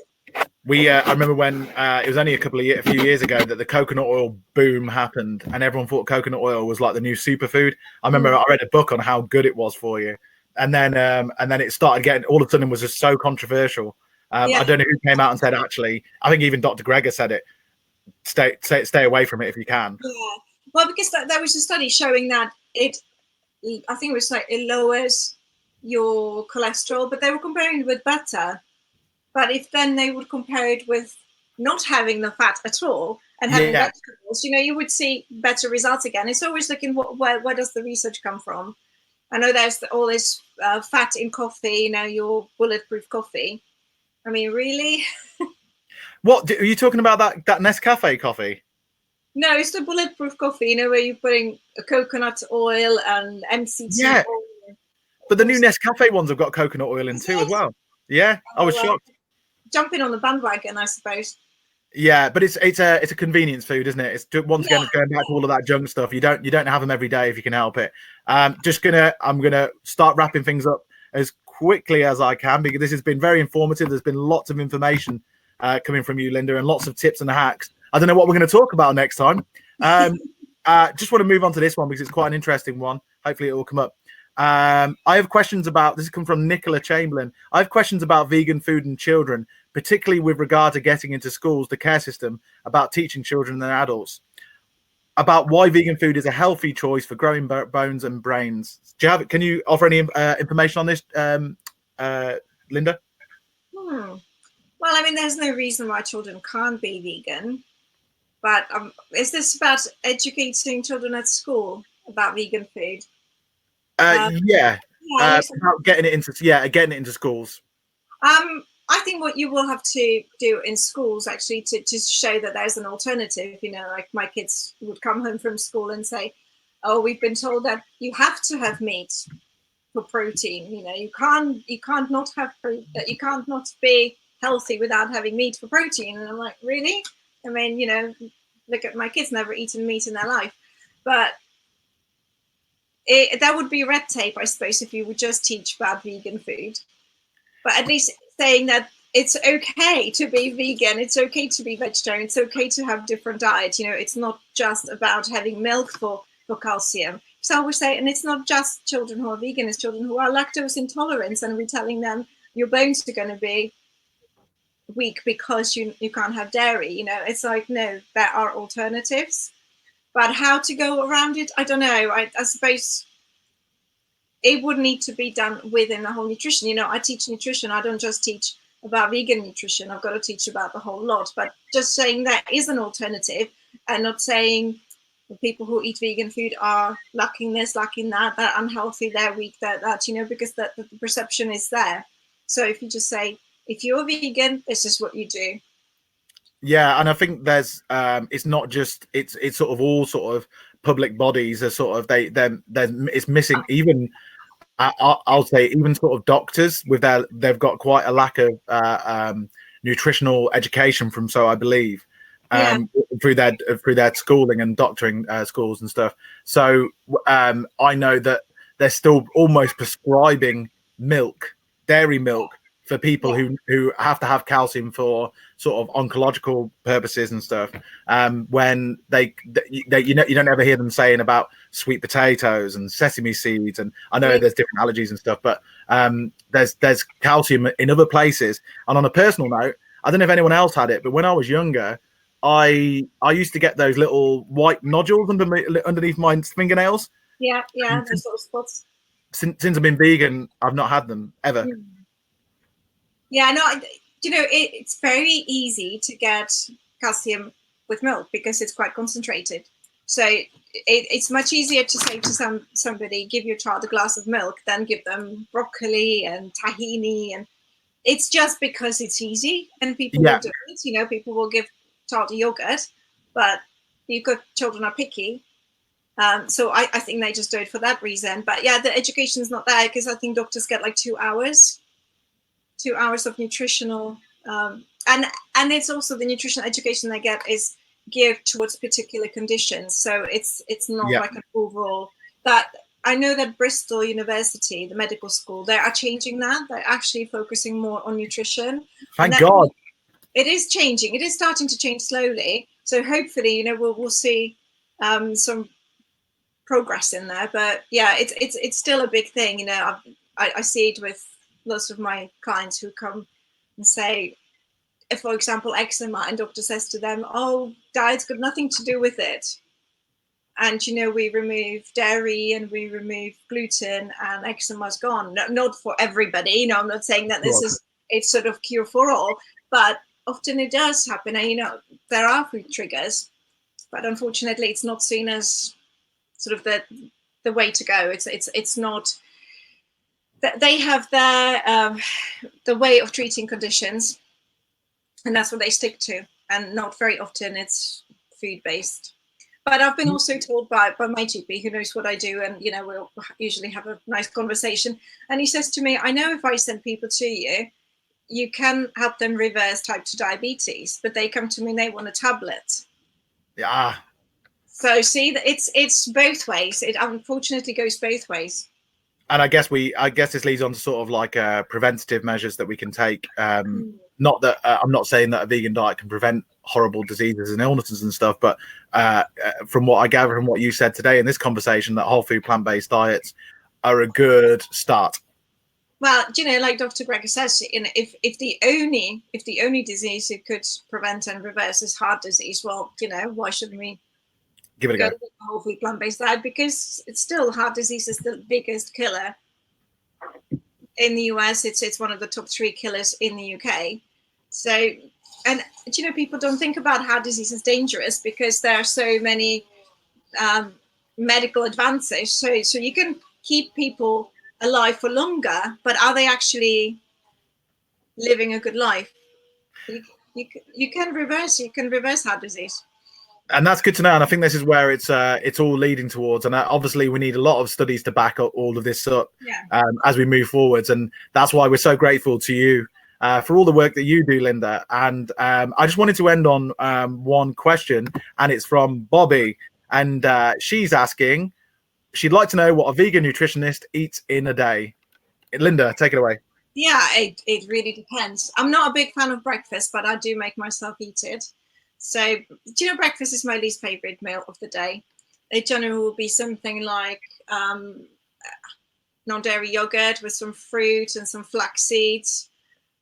I remember when it was only a few years ago that the coconut oil boom happened, and everyone thought coconut oil was like the new superfood. I remember I read a book on how good it was for you, and then it started getting, all of a sudden it was just so controversial. I don't know who came out and said, actually, I think even Dr. Greger said it. Stay away from it if you can. Yeah, well, because there was a study showing that I think it was like it lowers your cholesterol, but they were comparing it with butter. But if then they would compare it with not having the fat at all and having vegetables, you know, you would see better results again. It's always looking where does the research come from? I know there's all this fat in coffee, you know, your bulletproof coffee. I mean, really? What are you talking about? That Nescafe coffee? No, it's the bulletproof coffee, you know, where you're putting a coconut oil and MCT oil. But the new Nescafe ones have got coconut oil in too as well. Yeah, I was shocked. Jumping on the bandwagon, I suppose. Yeah, but it's a convenience food, isn't it? It's once again, it's going back to all of that junk stuff. You don't have them every day if you can help it. I'm gonna start wrapping things up as quickly as I can, because this has been very informative. There's been lots of information coming from you, Linda, and lots of tips and hacks. I don't know what we're going to talk about next time. Just want to move on to this one because it's quite an interesting one. Hopefully it will come up. I have questions about, this has come from Nicola Chamberlain. I have questions about vegan food and children, particularly with regard to getting into schools, the care system, about teaching children and adults, about why vegan food is a healthy choice for growing bones and brains. Can you offer any information on this, Linda? Well, I mean, there's no reason why children can't be vegan, but is this about educating children at school about vegan food? About getting it into schools. I think what you will have to do in schools, actually, to show that there's an alternative, you know, like my kids would come home from school and say, oh, we've been told that you have to have meat for protein. You know, you can't not be healthy without having meat for protein. And I'm like, really? I mean, you know, look at my kids, never eaten meat in their life. But that would be red tape, I suppose, if you would just teach about vegan food. But at least saying that it's okay to be vegan, it's okay to be vegetarian, it's okay to have different diets. You know, it's not just about having milk for calcium. So I always say, and it's not just children who are vegan, it's children who are lactose intolerant, and we're telling them your bones are going to be weak because you can't have dairy. You know, it's like, no, there are alternatives. But how to go around it, I don't know. I suppose it would need to be done within the whole nutrition. You know, I teach nutrition. I don't just teach about vegan nutrition. I've got to teach about the whole lot. But just saying that is an alternative, and not saying the people who eat vegan food are lacking this, lacking that, they're unhealthy, they're weak, that, you know, because the perception is there. So if you just say, if you're vegan, this is what you do. Yeah, and I think there's it's not just it's sort of all sort of public bodies are sort of it's missing. Even I'll say even sort of doctors with they've got quite a lack of nutritional education from, so I believe, through their schooling and doctoring schools and stuff. So I know that they're still almost prescribing milk, dairy milk, for people who have to have calcium for sort of oncological purposes and stuff. When they you don't ever hear them saying about sweet potatoes and sesame seeds, and I know there's different allergies and stuff, but there's calcium in other places. And on a personal note, I don't know if anyone else had it, but when I was younger, I used to get those little white nodules underneath my fingernails. Yeah, those little spots. Since I've been vegan, I've not had them ever. Yeah, no, it's very easy to get calcium with milk because it's quite concentrated. So it's much easier to say to somebody, give your child a glass of milk than give them broccoli and tahini. And it's just because it's easy and people will do it. People will give child a yogurt, but children are picky. So I think they just do it for that reason. But yeah, the education is not there because I think doctors get like 2 hours of nutritional, and it's also the nutritional education they get is geared towards particular conditions. So it's not like an overall. That I know that Bristol University, the medical school, they are changing that. They're actually focusing more on nutrition. Thank God. It is changing. It is starting to change slowly. So hopefully, we'll see some progress in there. But yeah, it's still a big thing. I see it with lots of my clients who come and say, if, for example, eczema, and doctor says to them, oh, diet's got nothing to do with it. And, we remove dairy and we remove gluten and eczema's gone. Not for everybody, I'm not saying that it's sort of cure for all, but often it does happen. And, there are food triggers, but unfortunately it's not seen as sort of the way to go. It's not. They have their the way of treating conditions, and that's what they stick to. And not very often it's food based. But I've been also told by my GP, who knows what I do, and we'll usually have a nice conversation. And he says to me, I know if I send people to you, you can help them reverse type 2 diabetes, but they come to me and they want a tablet. Yeah. So see, that it's both ways. It unfortunately goes both ways. And I guess this leads on to sort of like preventative measures that we can take. Not that I'm not saying that a vegan diet can prevent horrible diseases and illnesses and stuff, but from what I gather from what you said today in this conversation, that whole food plant-based diets are a good start. Well, like Dr. Greger says, if the only disease you could prevent and reverse is heart disease, well, why shouldn't we give it a go? The whole food plant-based diet, because it's still, heart disease is the biggest killer in the US. It's one of the top 3 killers in the UK. So, and people don't think about heart disease is dangerous because there are so many medical advances. So you can keep people alive for longer, but are they actually living a good life? You can reverse heart disease. And that's good to know. And I think this is where it's all leading towards. And obviously, we need a lot of studies to back up all of this up as we move forwards. And that's why we're so grateful to you for all the work that you do, Linda. And I just wanted to end on one question, and it's from Bobby. And she's asking, she'd like to know what a vegan nutritionist eats in a day. Linda, take it away. Yeah, it really depends. I'm not a big fan of breakfast, but I do make myself eat it. So, breakfast is my least favorite meal of the day. It generally will be something like non-dairy yogurt with some fruit and some flax seeds,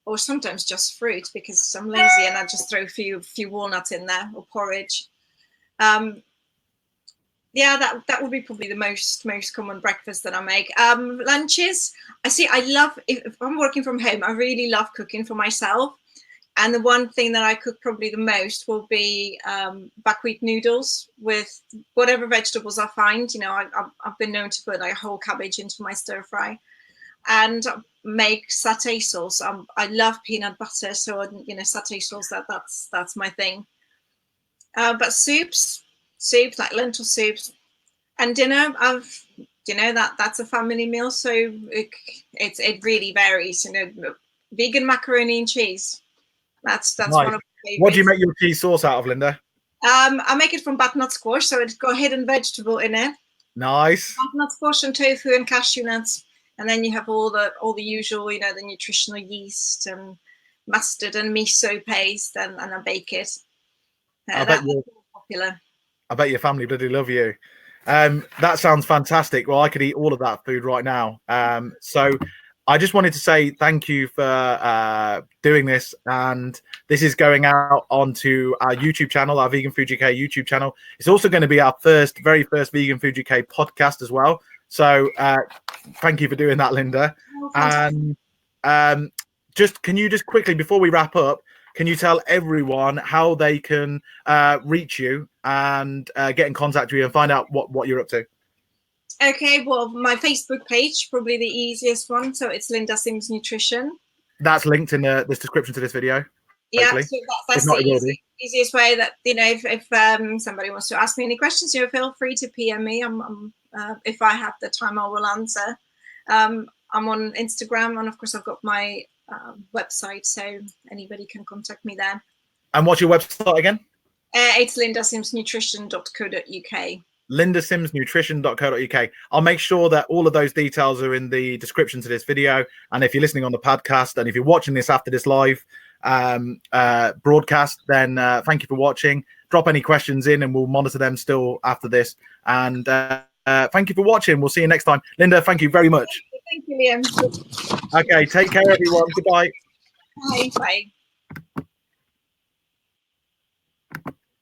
or sometimes just fruit because I'm lazy and I just throw a few walnuts in there, or porridge. Yeah, that would be probably the most common breakfast that I make. Lunches, I love, if I'm working from home, I really love cooking for myself. And the one thing that I cook probably the most will be buckwheat noodles with whatever vegetables I find. I've been known to put like a whole cabbage into my stir fry, and make satay sauce. I love peanut butter, so satay sauce. That's my thing. But soups like lentil soups, And dinner, that's a family meal, so it really varies. Vegan macaroni and cheese. That's Nice. one of my favorites. What do you make your cheese sauce out of, Linda? I make it from butternut squash, so it's got hidden vegetable in it. Nice. Butternut squash and tofu and cashew nuts, and then you have all the usual, the nutritional yeast and mustard and miso paste, and I bake it. That's popular. I bet your family bloody love you. That sounds fantastic. Well, I could eat all of that food right now. So I just wanted to say thank you for doing this. And this is going out onto our YouTube channel, our Vegan Food UK YouTube channel. It's also going to be our very first Vegan Food UK podcast as well. So thank you for doing that, Linda. And can you just quickly, before we wrap up, can you tell everyone how they can reach you and get in contact with you and find out what you're up to? Okay, well, my Facebook page, probably the easiest one. So it's Linda Sims Nutrition. That's linked in the description to this video. Yeah, so that's the easiest way that, if somebody wants to ask me any questions, feel free to PM me. If I have the time, I will answer. I'm on Instagram, and of course I've got my website, so anybody can contact me there. And what's your website again? It's lindasimsnutrition.co.uk. lindasimsnutrition.co.uk. I'll make sure that all of those details are in the description to this video. And if you're listening on the podcast, and if you're watching this after this live broadcast, then thank you for watching. Drop any questions in and we'll monitor them still after this. And thank you for watching. We'll see you next time. Linda, thank you very much. Thank you, Liam. Okay, take care, everyone. Goodbye. Bye. Bye.